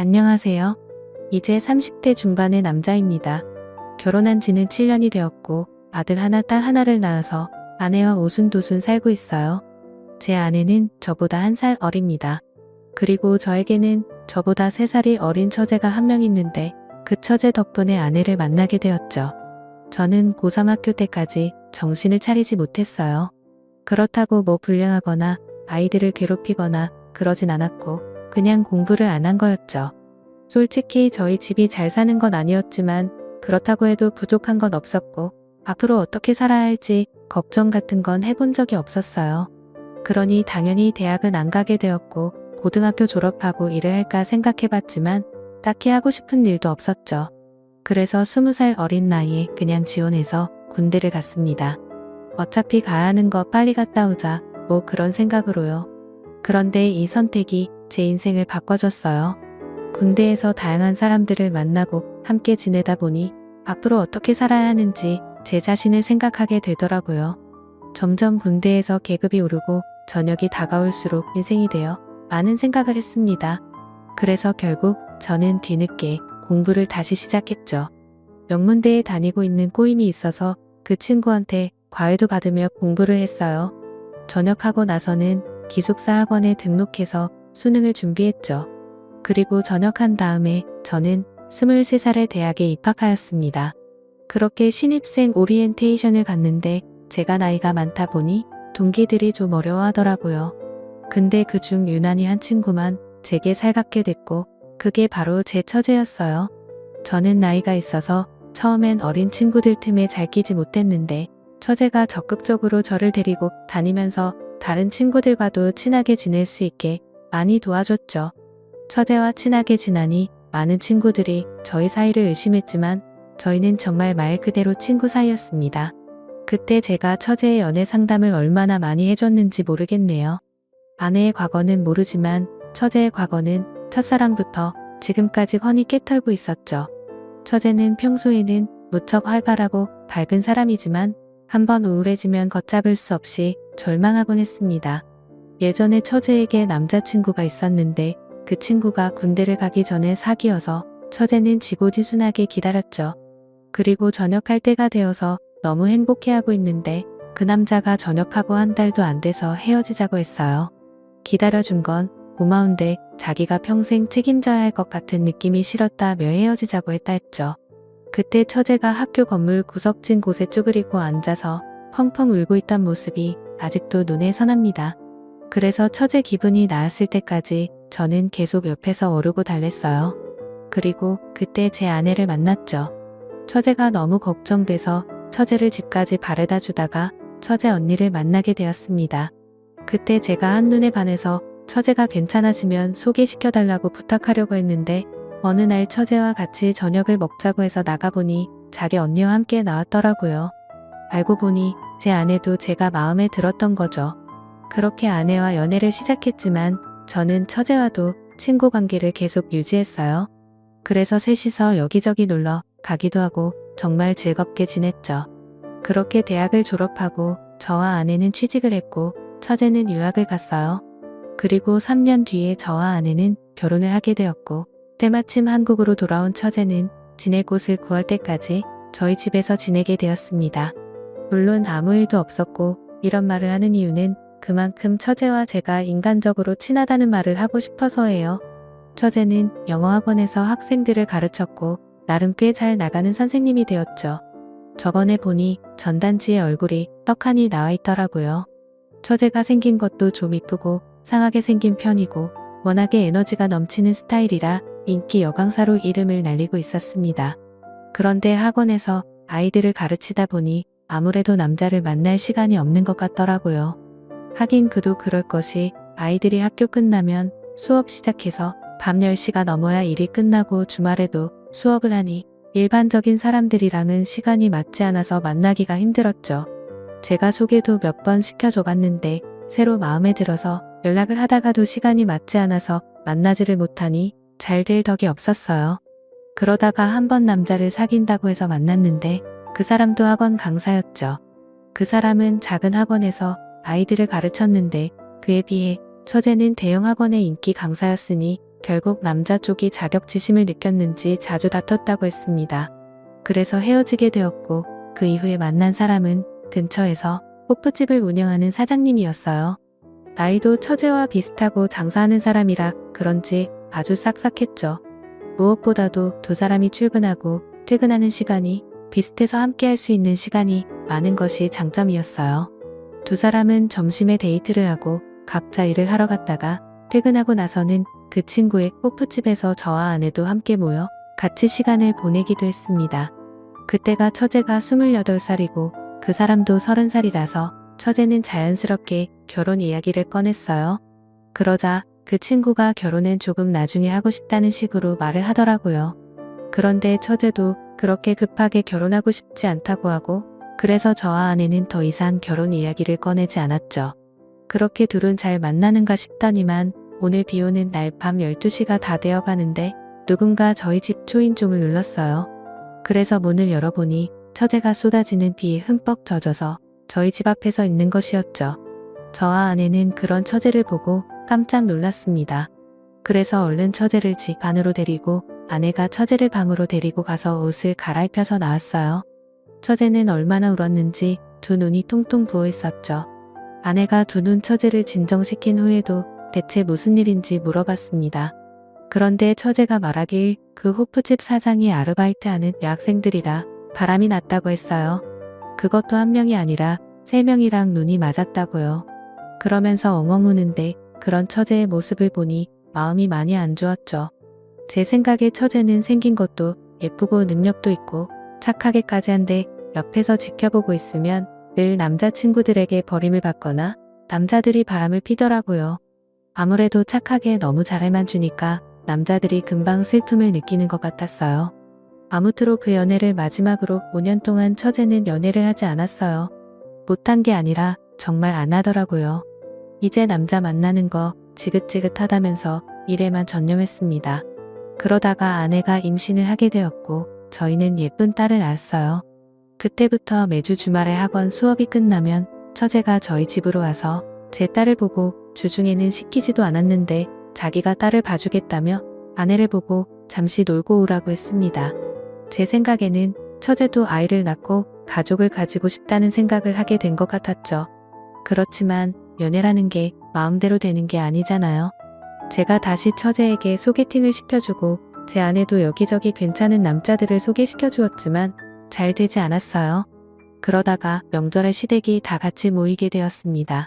안녕하세요. 이제 30대 중반의 남자입니다. 결혼한 지는 7년이 되었고 아들 하나 딸 하나를 낳아서 아내와 오순도순 살고 있어요. 제 아내는 저보다 1살 어립니다. 그리고 저에게는 저보다 3살이 어린 처제가 한 명 있는데 그 처제 덕분에 아내를 만나게 되었죠. 저는 고3 학교 때까지 정신을 차리지 못했어요. 그렇다고 뭐 불량하거나 아이들을 괴롭히거나 그러진 않았고 그냥 공부를 안 한 거였죠. 솔직히 저희 집이 잘 사는 건 아니었지만 그렇다고 해도 부족한 건 없었고 앞으로 어떻게 살아야 할지 걱정 같은 건 해본 적이 없었어요. 그러니 당연히 대학은 안 가게 되었고 고등학교 졸업하고 일을 할까 생각해봤지만 딱히 하고 싶은 일도 없었죠. 그래서 20살 어린 나이에 그냥 지원해서 군대를 갔습니다. 어차피 가야 하는 거 빨리 갔다 오자 뭐 그런 생각으로요. 그런데 이 선택이 제 인생을 바꿔줬어요. 군대에서 다양한 사람들을 만나고 함께 지내다 보니 앞으로 어떻게 살아야 하는지 제 자신을 생각하게 되더라고요. 점점 군대에서 계급이 오르고 저녁이 다가올수록 인생이 되어 많은 생각을 했습니다. 그래서 결국 저는 뒤늦게 공부를 다시 시작했죠. 명문대에 다니고 있는 꼬임이 있어서 그 친구한테 과외도 받으며 공부를 했어요. 전역하고 나서는 기숙사 학원에 등록해서 수능을 준비했죠. 그리고 전역한 다음에 저는 23살에 대학에 입학하였습니다. 그렇게 신입생 오리엔테이션을 갔는데 제가 나이가 많다 보니 동기들이 좀 어려워하더라고요. 근데 그중 유난히 한 친구만 제게 살갑게 됐고 그게 바로 제 처제였어요. 저는 나이가 있어서 처음엔 어린 친구들 틈에 잘 끼지 못했는데 처제가 적극적으로 저를 데리고 다니면서 다른 친구들과도 친하게 지낼 수 있게 많이 도와줬죠. 처제와 친하게 지나니 많은 친구들이 저희 사이를 의심했지만 저희는 정말 말 그대로 친구 사이였습니다. 그때 제가 처제의 연애 상담을 얼마나 많이 해줬는지 모르겠네요. 아내의 과거는 모르지만 처제의 과거는 첫사랑부터 지금까지 훤히 깨털고 있었죠. 처제는 평소에는 무척 활발하고 밝은 사람이지만 한번 우울해지면 걷잡을 수 없이 절망하곤 했습니다. 예전에 처제에게 남자친구가 있었는데 그 친구가 군대를 가기 전에 사귀어서 처제는 지고지순하게 기다렸죠. 그리고 전역할 때가 되어서 너무 행복해하고 있는데 그 남자가 전역하고 한 달도 안 돼서 헤어지자고 했어요. 기다려준 건 고마운데 자기가 평생 책임져야 할 것 같은 느낌이 싫었다며 헤어지자고 했다 했죠. 그때 처제가 학교 건물 구석진 곳에 쭈그리고 앉아서 펑펑 울고 있던 모습이 아직도 눈에 선합니다. 그래서 처제 기분이 나았을 때까지 저는 계속 옆에서 어르고 달랬어요. 그리고 그때 제 아내를 만났죠. 처제가 너무 걱정돼서 처제를 집까지 바래다 주다가 처제 언니를 만나게 되었습니다. 그때 제가 한눈에 반해서 처제가 괜찮아지면 소개시켜달라고 부탁하려고 했는데 어느 날 처제와 같이 저녁을 먹자고 해서 나가보니 자기 언니와 함께 나왔더라고요. 알고 보니 제 아내도 제가 마음에 들었던 거죠. 그렇게 아내와 연애를 시작했지만 저는 처제와도 친구 관계를 계속 유지했어요. 그래서 셋이서 여기저기 놀러 가기도 하고 정말 즐겁게 지냈죠. 그렇게 대학을 졸업하고 저와 아내는 취직을 했고 처제는 유학을 갔어요. 그리고 3년 뒤에 저와 아내는 결혼을 하게 되었고 때마침 한국으로 돌아온 처제는 지낼 곳을 구할 때까지 저희 집에서 지내게 되었습니다. 물론 아무 일도 없었고 이런 말을 하는 이유는 그만큼 처제와 제가 인간적으로 친하다는 말을 하고 싶어서예요. 처제는 영어학원에서 학생들을 가르쳤고 나름 꽤 잘 나가는 선생님이 되었죠. 저번에 보니 전단지에 얼굴이 떡하니 나와 있더라고요. 처제가 생긴 것도 좀 이쁘고 상하게 생긴 편이고 워낙에 에너지가 넘치는 스타일이라 인기 여강사로 이름을 날리고 있었습니다. 그런데 학원에서 아이들을 가르치다 보니 아무래도 남자를 만날 시간이 없는 것 같더라고요. 하긴 그도 그럴 것이 아이들이 학교 끝나면 수업 시작해서 밤 10시가 넘어야 일이 끝나고 주말에도 수업을 하니 일반적인 사람들이랑은 시간이 맞지 않아서 만나기가 힘들었죠. 제가 소개도 몇 번 시켜줘 봤는데 새로 마음에 들어서 연락을 하다가도 시간이 맞지 않아서 만나지를 못하니 잘 될 덕이 없었어요. 그러다가 한 번 남자를 사귄다고 해서 만났는데 그 사람도 학원 강사였죠. 그 사람은 작은 학원에서 아이들을 가르쳤는데 그에 비해 처제는 대형 학원의 인기 강사였으니 결국 남자 쪽이 자격지심을 느꼈는지 자주 다퉜다고 했습니다. 그래서 헤어지게 되었고 그 이후에 만난 사람은 근처에서 호프집을 운영하는 사장님이었어요. 나이도 처제와 비슷하고 장사하는 사람이라 그런지 아주 싹싹했죠. 무엇보다도 두 사람이 출근하고 퇴근하는 시간이 비슷해서 함께 할 수 있는 시간이 많은 것이 장점이었어요. 두 사람은 점심에 데이트를 하고 각자 일을 하러 갔다가 퇴근하고 나서는 그 친구의 호프집에서 저와 아내도 함께 모여 같이 시간을 보내기도 했습니다. 그때가 처제가 28살이고 그 사람도 30살이라서 처제는 자연스럽게 결혼 이야기를 꺼냈어요. 그러자 그 친구가 결혼은 조금 나중에 하고 싶다는 식으로 말을 하더라고요. 그런데 처제도 그렇게 급하게 결혼하고 싶지 않다고 하고 그래서 저와 아내는 더 이상 결혼 이야기를 꺼내지 않았죠. 그렇게 둘은 잘 만나는가 싶더니만 오늘 비 오는 날 밤 12시가 다 되어 가는데 누군가 저희 집 초인종을 눌렀어요. 그래서 문을 열어보니 처제가 쏟아지는 비에 흠뻑 젖어서 저희 집 앞에 서 있는 것이었죠. 저와 아내는 그런 처제를 보고 깜짝 놀랐습니다. 그래서 얼른 처제를 집 안으로 데리고 아내가 처제를 방으로 데리고 가서 옷을 갈아입혀서 나왔어요. 처제는 얼마나 울었는지 두 눈이 통통 부어 있었죠. 아내가 두 눈 처제를 진정시킨 후에도 대체 무슨 일인지 물어봤습니다. 그런데 처제가 말하길 그 호프집 사장이 아르바이트하는 여학생들이라 바람이 났다고 했어요. 그것도 한 명이 아니라 3명이랑 눈이 맞았다고요. 그러면서 엉엉 우는데 그런 처제의 모습을 보니 마음이 많이 안 좋았죠. 제 생각에 처제는 생긴 것도 예쁘고 능력도 있고 착하게까지 한데 옆에서 지켜보고 있으면 늘 남자친구들에게 버림을 받거나 남자들이 바람을 피더라고요. 아무래도 착하게 너무 잘해만 주니까 남자들이 금방 슬픔을 느끼는 것 같았어요. 아무쪼록 그 연애를 마지막으로 5년 동안 처제는 연애를 하지 않았어요. 못한 게 아니라 정말 안 하더라고요. 이제 남자 만나는 거 지긋지긋하다면서 일에만 전념했습니다. 그러다가 아내가 임신을 하게 되었고 저희는 예쁜 딸을 낳았어요. 그때부터 매주 주말에 학원 수업이 끝나면 처제가 저희 집으로 와서 제 딸을 보고 주중에는 시키지도 않았는데 자기가 딸을 봐주겠다며 아내를 보고 잠시 놀고 오라고 했습니다. 제 생각에는 처제도 아이를 낳고 가족을 가지고 싶다는 생각을 하게 된 것 같았죠. 그렇지만 연애라는 게 마음대로 되는 게 아니잖아요. 제가 다시 처제에게 소개팅을 시켜주고 제 아내도 여기저기 괜찮은 남자들을 소개시켜 주었지만 잘 되지 않았어요. 그러다가 명절에 시댁이 다 같이 모이게 되었습니다.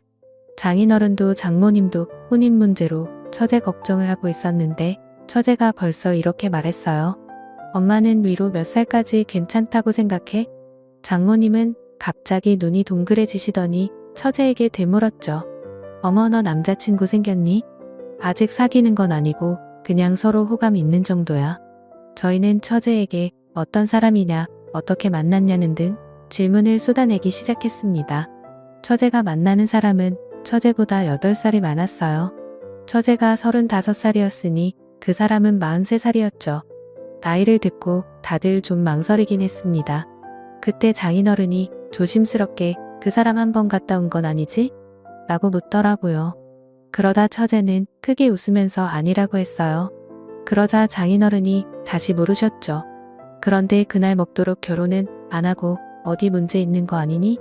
장인어른도 장모님도 혼인 문제로 처제 걱정을 하고 있었는데 처제가 벌써 이렇게 말했어요. 엄마는 위로 몇 살까지 괜찮다고 생각해? 장모님은 갑자기 눈이 동그래지시더니 처제에게 되물었죠. 어머, 너 남자친구 생겼니? 아직 사귀는 건 아니고 그냥 서로 호감 있는 정도야. 저희는 처제에게 어떤 사람이냐, 어떻게 만났냐는 등 질문을 쏟아내기 시작했습니다. 처제가 만나는 사람은 처제보다 8살이 많았어요. 처제가 35살이었으니 그 사람은 43살이었죠. 나이를 듣고 다들 좀 망설이긴 했습니다. 그때 장인어른이 조심스럽게 그 사람 한번 갔다 온 건 아니지? 라고 묻더라고요. 그러다 처제는 크게 웃으면서 아니라고 했어요. 그러자 장인어른이 다시 물으셨죠. 그런데 그날 먹도록 결혼은 안 하고 어디 문제 있는 거 아니니?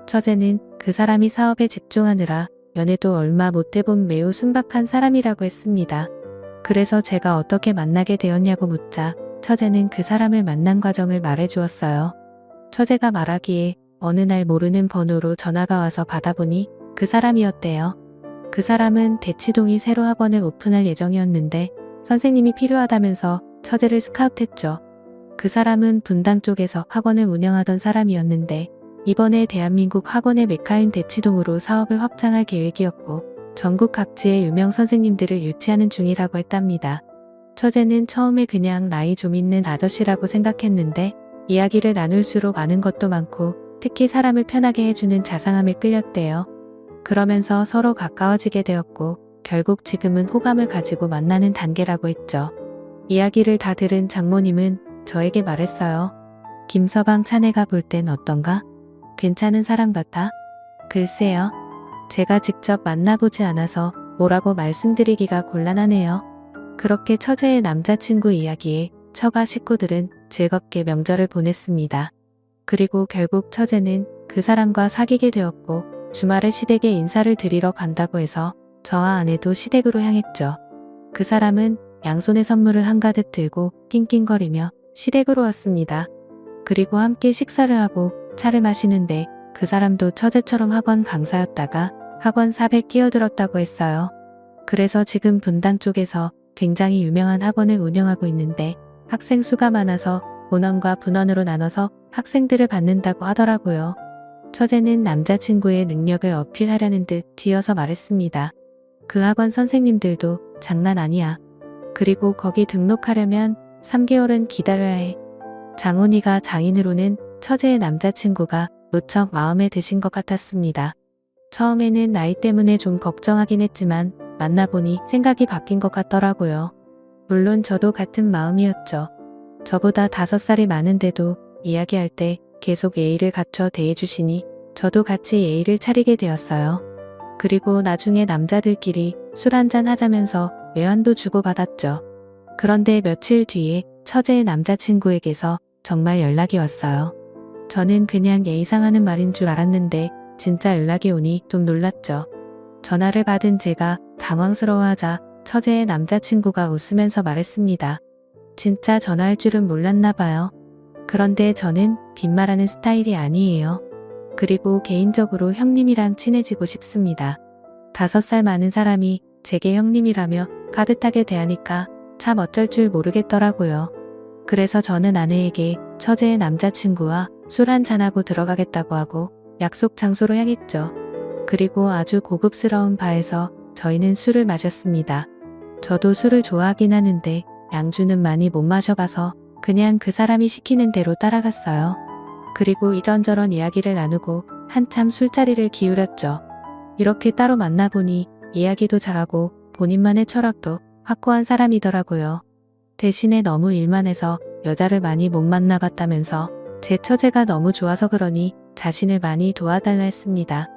처제는 그 사람이 사업에 집중하느라 연애도 얼마 못 해본 매우 순박한 사람이라고 했습니다. 그래서 제가 어떻게 만나게 되었냐고 묻자 처제는 그 사람을 만난 과정을 말해주었어요. 처제가 말하기에 어느 날 모르는 번호로 전화가 와서 받아보니 그 사람이었대요. 그 사람은 대치동이 새로 학원을 오픈할 예정이었는데 선생님이 필요하다면서 처제를 스카우트했죠. 그 사람은 분당 쪽에서 학원을 운영하던 사람이었는데 이번에 대한민국 학원의 메카인 대치동으로 사업을 확장할 계획이었고 전국 각지의 유명 선생님들을 유치하는 중이라고 했답니다. 처제는 처음에 그냥 나이 좀 있는 아저씨라고 생각했는데 이야기를 나눌수록 아는 것도 많고 특히 사람을 편하게 해주는 자상함에 끌렸대요. 그러면서 서로 가까워지게 되었고 결국 지금은 호감을 가지고 만나는 단계라고 했죠. 이야기를 다 들은 장모님은 저에게 말했어요. 김서방 차내가 볼 땐 어떤가? 괜찮은 사람 같아? 글쎄요. 제가 직접 만나보지 않아서 뭐라고 말씀드리기가 곤란하네요. 그렇게 처제의 남자친구 이야기에 처가 식구들은 즐겁게 명절을 보냈습니다. 그리고 결국 처제는 그 사람과 사귀게 되었고 주말에 시댁에 인사를 드리러 간다고 해서 저와 아내도 시댁으로 향했죠. 그 사람은 양손에 선물을 한가득 들고 낑낑거리며 시댁으로 왔습니다. 그리고 함께 식사를 하고 차를 마시는데 그 사람도 처제처럼 학원 강사였다가 학원 사업에 끼어들었다고 했어요. 그래서 지금 분당 쪽에서 굉장히 유명한 학원을 운영하고 있는데 학생 수가 많아서 본원과 분원으로 나눠서 학생들을 받는다고 하더라고요. 처제는 남자친구의 능력을 어필하려는 듯 뒤어서 말했습니다. 그 학원 선생님들도 장난 아니야. 그리고 거기 등록하려면 3개월은 기다려야 해. 장훈이가 장인으로는 처제의 남자친구가 무척 마음에 드신 것 같았습니다. 처음에는 나이 때문에 좀 걱정하긴 했지만 만나보니 생각이 바뀐 것 같더라고요. 물론 저도 같은 마음이었죠. 저보다 5살이 많은데도 이야기할 때 계속 예의를 갖춰 대해주시니 저도 같이 예의를 차리게 되었어요. 그리고 나중에 남자들끼리 술 한잔 하자면서 외환도 주고받았죠. 그런데 며칠 뒤에 처제의 남자친구에게서 정말 연락이 왔어요. 저는 그냥 예의상 하는 말인 줄 알았는데 진짜 연락이 오니 좀 놀랐죠. 전화를 받은 제가 당황스러워하자 처제의 남자친구가 웃으면서 말했습니다. 진짜 전화할 줄은 몰랐나 봐요. 그런데 저는 빈말하는 스타일이 아니에요. 그리고 개인적으로 형님이랑 친해지고 싶습니다. 5살 많은 사람이 제게 형님이라며 따뜻하게 대하니까 참 어쩔 줄 모르겠더라고요. 그래서 저는 아내에게 처제의 남자친구와 술 한잔하고 들어가겠다고 하고 약속 장소로 향했죠. 그리고 아주 고급스러운 바에서 저희는 술을 마셨습니다. 저도 술을 좋아하긴 하는데 양주는 많이 못 마셔봐서 그냥 그 사람이 시키는 대로 따라갔어요. 그리고 이런저런 이야기를 나누고 한참 술자리를 기울였죠. 이렇게 따로 만나보니 이야기도 잘하고 본인만의 철학도 확고한 사람이더라고요. 대신에 너무 일만 해서 여자를 많이 못 만나봤다면서 제 처제가 너무 좋아서 그러니 자신을 많이 도와달라 했습니다.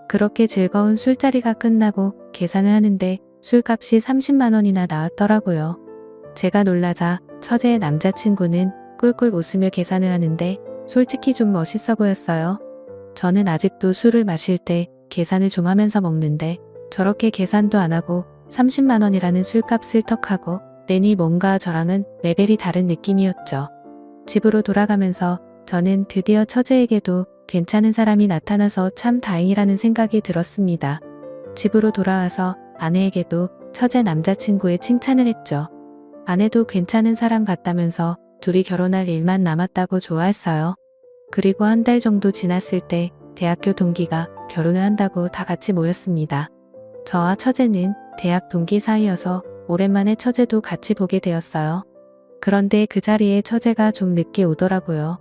그렇게 즐거운 술자리가 끝나고 계산을 하는데 술값이 30만 원이나 나왔더라고요. 제가 놀라자 처제의 남자친구는 꿀꿀 웃으며 계산을 하는데 솔직히 좀 멋있어 보였어요. 저는 아직도 술을 마실 때 계산을 좀 하면서 먹는데 저렇게 계산도 안 하고 30만 원이라는 술값을 턱하고 내니 뭔가 저랑은 레벨이 다른 느낌이었죠. 집으로 돌아가면서 저는 드디어 처제에게도 괜찮은 사람이 나타나서 참 다행이라는 생각이 들었습니다. 집으로 돌아와서 아내에게도 처제 남자친구의 칭찬을 했죠. 아내도 괜찮은 사람 같다면서 둘이 결혼할 일만 남았다고 좋아했어요. 그리고 한 달 정도 지났을 때 대학교 동기가 결혼을 한다고 다 같이 모였습니다. 저와 처제는 대학 동기 사이여서 오랜만에 처제도 같이 보게 되었어요. 그런데 그 자리에 처제가 좀 늦게 오더라고요.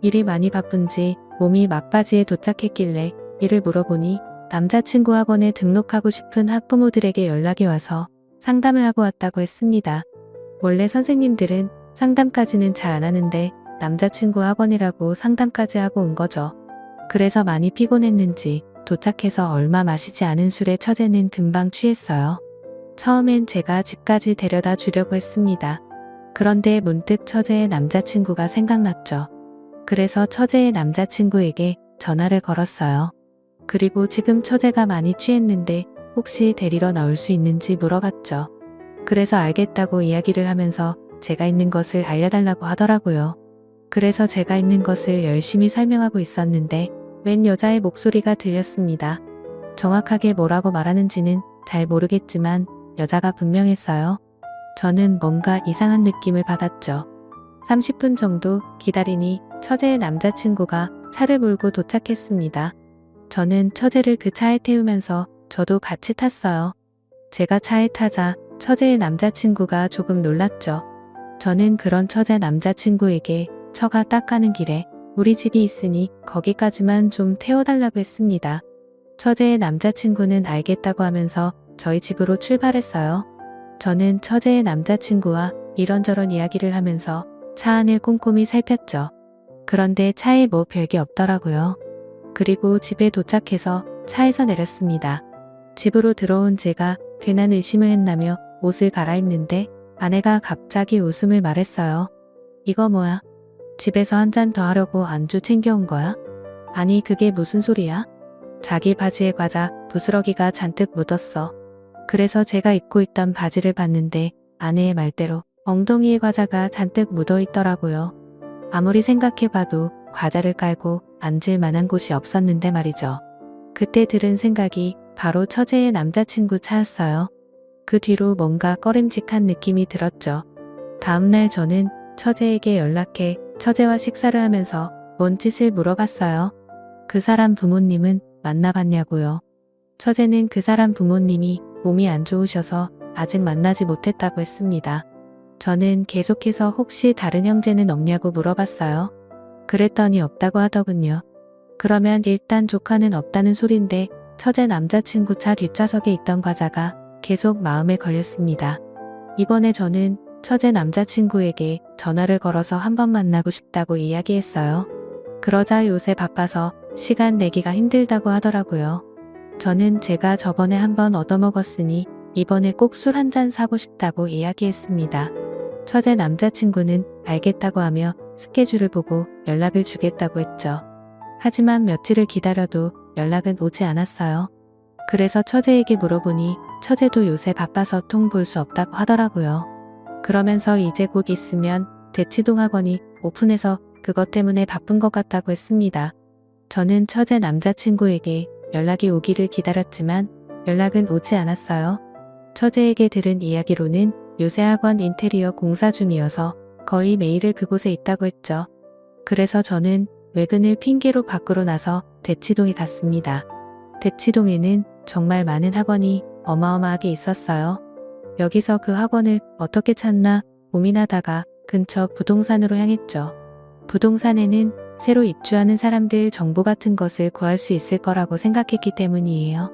일이 많이 바쁜지 몸이 막바지에 도착했길래 이를 물어보니 남자친구 학원에 등록하고 싶은 학부모들에게 연락이 와서 상담을 하고 왔다고 했습니다. 원래 선생님들은 상담까지는 잘 안 하는데 남자친구 학원이라고 상담까지 하고 온 거죠. 그래서 많이 피곤했는지 도착해서 얼마 마시지 않은 술에 처제는 금방 취했어요. 처음엔 제가 집까지 데려다 주려고 했습니다. 그런데 문득 처제의 남자친구가 생각났죠. 그래서 처제의 남자친구에게 전화를 걸었어요. 그리고 지금 처제가 많이 취했는데 혹시 데리러 나올 수 있는지 물어봤죠. 그래서 알겠다고 이야기를 하면서 제가 있는 것을 알려달라고 하더라고요. 그래서 제가 있는 것을 열심히 설명하고 있었는데 웬 여자의 목소리가 들렸습니다. 정확하게 뭐라고 말하는지는 잘 모르겠지만 여자가 분명했어요. 저는 뭔가 이상한 느낌을 받았죠. 30분 정도 기다리니 처제의 남자친구가 차를 몰고 도착했습니다. 저는 처제를 그 차에 태우면서 저도 같이 탔어요. 제가 차에 타자 처제의 남자친구가 조금 놀랐죠. 저는 그런 처제 남자친구에게 처가 딱 가는 길에 우리 집이 있으니 거기까지만 좀 태워달라고 했습니다. 처제의 남자친구는 알겠다고 하면서 저희 집으로 출발했어요. 저는 처제의 남자친구와 이런저런 이야기를 하면서 차 안을 꼼꼼히 살폈죠. 그런데 차에 뭐 별게 없더라고요. 그리고 집에 도착해서 차에서 내렸습니다. 집으로 들어온 제가 괜한 의심을 했나며 옷을 갈아입는데 아내가 갑자기 웃음을 말했어요. 이거 뭐야? 집에서 한 잔 더 하려고 안주 챙겨온 거야? 아니 그게 무슨 소리야? 자기 바지에 과자 부스러기가 잔뜩 묻었어. 그래서 제가 입고 있던 바지를 봤는데 아내의 말대로 엉덩이에 과자가 잔뜩 묻어 있더라고요. 아무리 생각해봐도 과자를 깔고 앉을 만한 곳이 없었는데 말이죠. 그때 들은 생각이 바로 처제의 남자친구 차였어요. 그 뒤로 뭔가 꺼림직한 느낌이 들었죠. 다음날 저는 처제에게 연락해 처제와 식사를 하면서 뭔 짓을 물어봤어요. 그 사람 부모님은 만나봤냐고요. 처제는 그 사람 부모님이 몸이 안 좋으셔서 아직 만나지 못했다고 했습니다. 저는 계속해서 혹시 다른 형제는 없냐고 물어봤어요. 그랬더니 없다고 하더군요. 그러면 일단 조카는 없다는 소린데 처제 남자친구 차 뒷좌석에 있던 과자가 계속 마음에 걸렸습니다. 이번에 저는 처제 남자친구에게 전화를 걸어서 한번 만나고 싶다고 이야기했어요. 그러자 요새 바빠서 시간 내기가 힘들다고 하더라고요. 저는 제가 저번에 한번 얻어먹었으니 이번에 꼭 술 한잔 사고 싶다고 이야기했습니다. 처제 남자친구는 알겠다고 하며 스케줄을 보고 연락을 주겠다고 했죠. 하지만 며칠을 기다려도 연락은 오지 않았어요. 그래서 처제에게 물어보니 처제도 요새 바빠서 통 볼 수 없다고 하더라고요. 그러면서 이제 곧 있으면 대치동 학원이 오픈해서 그것 때문에 바쁜 것 같다고 했습니다. 저는 처제 남자친구에게 연락이 오기를 기다렸지만 연락은 오지 않았어요. 처제에게 들은 이야기로는 요새 학원 인테리어 공사 중이어서 거의 매일을 그곳에 있다고 했죠. 그래서 저는 외근을 핑계로 밖으로 나서 대치동에 갔습니다. 대치동에는 정말 많은 학원이 어마어마하게 있었어요. 여기서 그 학원을 어떻게 찾나 고민하다가 근처 부동산으로 향했죠. 부동산에는 새로 입주하는 사람들 정보 같은 것을 구할 수 있을 거라고 생각했기 때문이에요.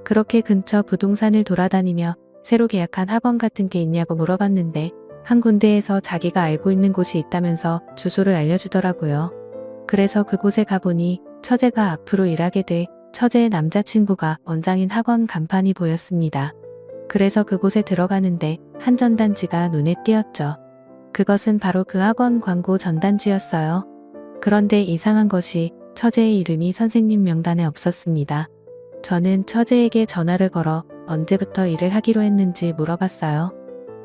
그렇게 근처 부동산을 돌아다니며 새로 계약한 학원 같은 게 있냐고 물어봤는데 한 군데에서 자기가 알고 있는 곳이 있다면서 주소를 알려주더라고요. 그래서 그곳에 가보니 처제가 앞으로 일하게 돼 처제의 남자친구가 원장인 학원 간판이 보였습니다. 그래서 그곳에 들어가는데 한 전단지가 눈에 띄었죠. 그것은 바로 그 학원 광고 전단지였어요. 그런데 이상한 것이 처제의 이름이 선생님 명단에 없었습니다. 저는 처제에게 전화를 걸어 언제부터 일을 하기로 했는지 물어봤어요.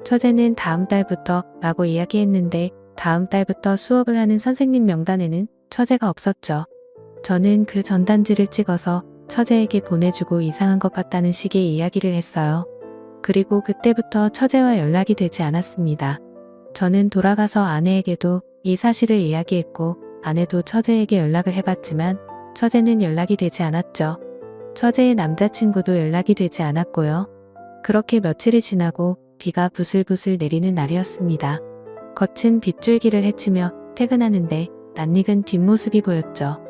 처제는 다음 달부터 라고 이야기했는데 다음 달부터 수업을 하는 선생님 명단에는 처제가 없었죠. 저는 그 전단지를 찍어서 처제에게 보내주고 이상한 것 같다는 식의 이야기를 했어요. 그리고 그때부터 처제와 연락이 되지 않았습니다. 저는 돌아가서 아내에게도 이 사실을 이야기했고 아내도 처제에게 연락을 해봤지만 처제는 연락이 되지 않았죠. 처제의 남자친구도 연락이 되지 않았고요. 그렇게 며칠이 지나고 비가 부슬부슬 내리는 날이었습니다. 거친 빗줄기를 헤치며 퇴근하는데 낯익은 뒷모습이 보였죠.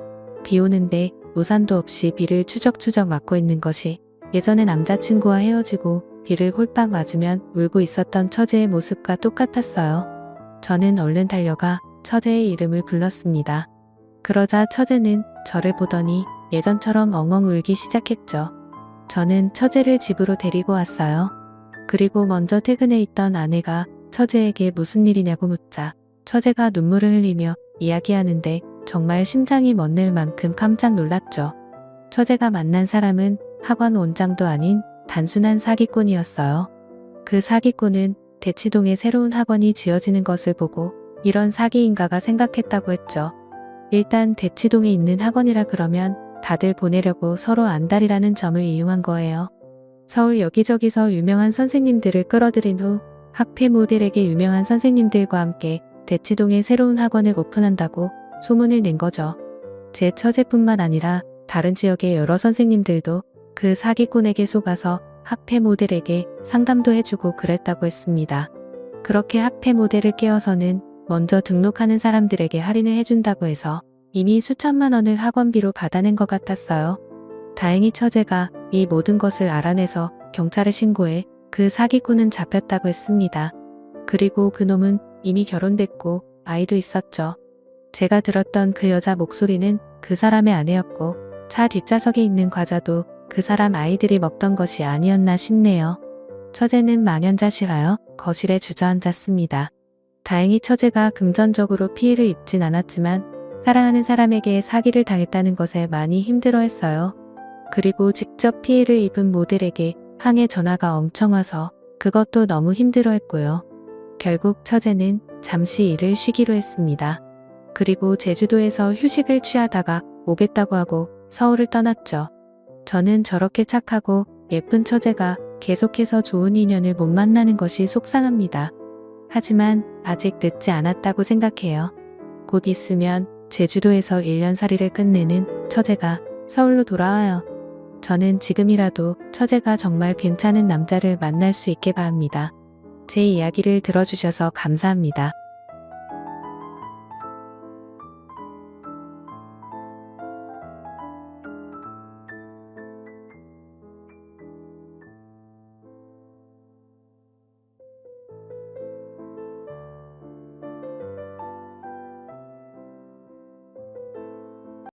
비 오는데 우산도 없이 비를 추적추적 맞고 있는 것이 예전에 남자친구와 헤어지고 비를 홀딱 맞으면 울고 있었던 처제의 모습과 똑같았어요. 저는 얼른 달려가 처제의 이름을 불렀습니다. 그러자 처제는 저를 보더니 예전처럼 엉엉 울기 시작했죠. 저는 처제를 집으로 데리고 왔어요. 그리고 먼저 퇴근해 있던 아내가 처제에게 무슨 일이냐고 묻자 처제가 눈물을 흘리며 이야기하는데 정말 심장이 멎는 만큼 깜짝 놀랐죠. 처제가 만난 사람은 학원 원장도 아닌 단순한 사기꾼이었어요. 그 사기꾼은 대치동에 새로운 학원이 지어지는 것을 보고 이런 사기인가가 생각했다고 했죠. 일단 대치동에 있는 학원이라 그러면 다들 보내려고 서로 안달이라는 점을 이용한 거예요. 서울 여기저기서 유명한 선생님들을 끌어들인 후 학폐 모델에게 유명한 선생님들과 함께 대치동에 새로운 학원을 오픈한다고 소문을 낸 거죠. 제 처제뿐만 아니라 다른 지역의 여러 선생님들도 그 사기꾼에게 속아서 학폐 모델에게 상담도 해주고 그랬다고 했습니다. 그렇게 학폐 모델을 깨워서는 먼저 등록하는 사람들에게 할인을 해준다고 해서 이미 수천만 원을 학원비로 받아낸 것 같았어요. 다행히 처제가 이 모든 것을 알아내서 경찰에 신고해 그 사기꾼은 잡혔다고 했습니다. 그리고 그놈은 이미 결혼됐고 아이도 있었죠. 제가 들었던 그 여자 목소리는 그 사람의 아내였고 차 뒷좌석에 있는 과자도 그 사람 아이들이 먹던 것이 아니었나 싶네요. 처제는 망연자실하여 거실에 주저앉았습니다. 다행히 처제가 금전적으로 피해를 입진 않았지만 사랑하는 사람에게 사기를 당했다는 것에 많이 힘들어했어요. 그리고 직접 피해를 입은 모델에게 항해 전화가 엄청 와서 그것도 너무 힘들어했고요. 결국 처제는 잠시 일을 쉬기로 했습니다. 그리고 제주도에서 휴식을 취하다가 오겠다고 하고 서울을 떠났죠. 저는 저렇게 착하고 예쁜 처제가 계속해서 좋은 인연을 못 만나는 것이 속상합니다. 하지만 아직 늦지 않았다고 생각해요. 곧 있으면 제주도에서 1년살이를 끝내는 처제가 서울로 돌아와요. 저는 지금이라도 처제가 정말 괜찮은 남자를 만날 수 있게 바랍니다. 제 이야기를 들어주셔서 감사합니다.